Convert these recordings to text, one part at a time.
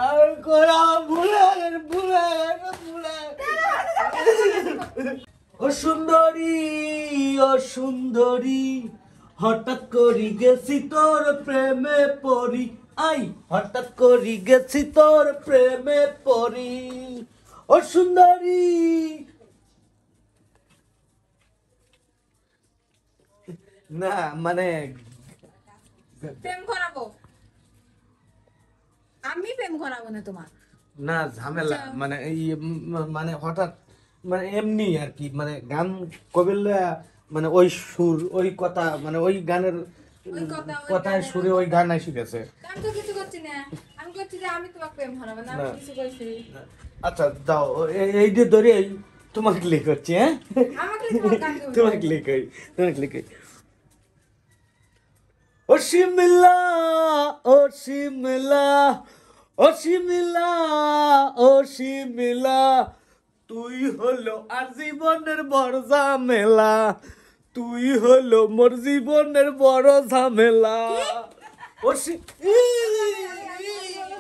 আর কোরা ভুলে ও সুন্দরী হঠাৎ করি গেছি তোর প্রেমে পড়ি আই হঠাৎ করি গেছি তোর প্রেমে পড়ি ও সুন্দরী না মানে প্রেম করাবো আমি প্রেম করাবো না তোমার না ঝামেলা মানে মানে হঠাৎ মানে এমনি আর কি মানে গান কবিল্লা মানে ওই সুর ওই কথা মানে ওই গানের কথায় সুরে ওই গান এসে গেছে। আমি তো কিছু করছি না, আমি করছি যে আমি তোমাকে প্রেম হারাবো না, আমি কিছু করছি। আচ্ছা যাও এই যে ধরে তোমাকে লিখ হচ্ছে হ্যাঁ আমাকে তোমাকে লিখ ও শিমলা ও শিমলা ও শিমলা ও শিমলা তুই হলো আর জীবনের বড় ঝামেলা তুই হলো মোর জীবনের বড় ঝামেলা ও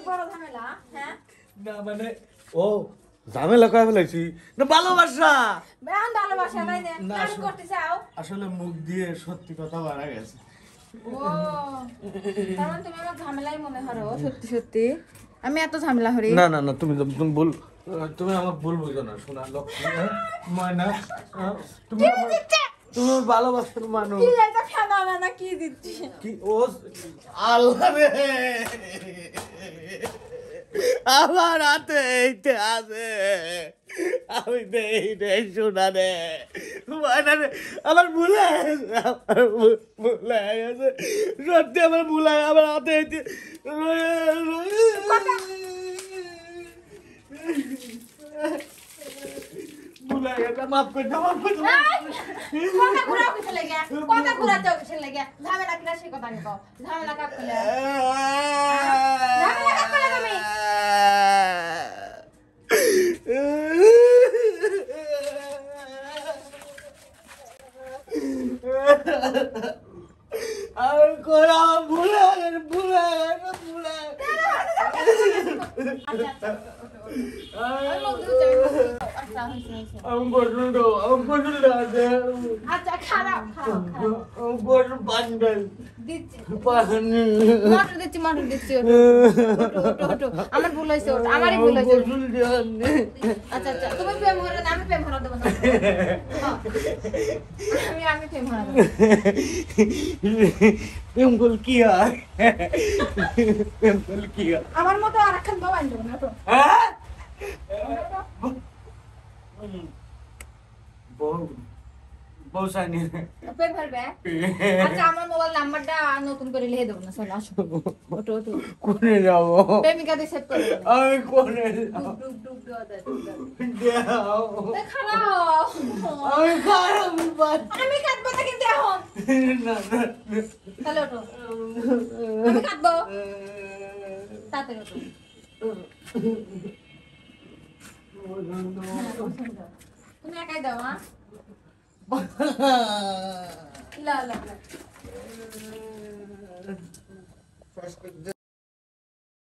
বড় ঝামেলা। হ্যাঁ না মানে ও ঝামেলা কয় ফেলাইছি না ভালোবাসা ভালোবাসা তাই না করতে চাও আসলে মুখ দিয়ে সত্যি কথা বলা গেছে। ও তার মানে তুমি আমার ঝামেলাই মনে করো? সত্যি সত্যি আমি এত ঝামেলা করি? না না না তুমি ভুল তুমি আমার ভুল বুঝো না শোনা লক্ষ্মী ময়না তুমি তুমি ভালোবাসার মানুষ কি এটা খানা না কি দিচ্ছি কি ও আল্লাহ রে আমার হাতে এইতে আছে আমি দেই শোনা রে ময়না রে আমার ভুলে গেছে সত্যি আমার ভুলে আমার হাতে এইতে মাফ করে দাও কথা ঘুরাও কিছু লাগে কথা ঘুরাতে কিছু লাগে ঝামেলা কিনা সে কথা নিকো ঝামেলা কাট করলে ঝামেলা কাট করলে তুমি আর কোরা ভুলে I'm going to আচ্ছা খারাপ I'm going to bundle. দিচ্ছি Pani. মটর দিচ্ছি ওটো আমার ভুল হয়েছে ওটা আমারই ভুল হয়েছে। আচ্ছা আচ্ছা তুমি প্রেম করো না আমি প্রেম করা দেবো না আমি প্রেম করা দেবো। Pimple kia. Pimple kia. আমার মতো আর একখান বাবা আনবো না তো হ্যাঁ বউ সানি প্রেম করবে? আচ্ছা আমার মোবাইল নাম্বারটা নতুন করে লিখে দেবো না চলো আসো ওটো কোনে যাব প্রেমিকা দিয়ে সেভ করে দেবো। আমি কোনে ডুব যাও খারাপ আমি খারাপ আমি কাটবো না কিন্তু এখন না না তাহলে ওটো আমি কাটবো তাড়াতাড়ি ওটো তুমি একাই দাও হ্যাঁ লা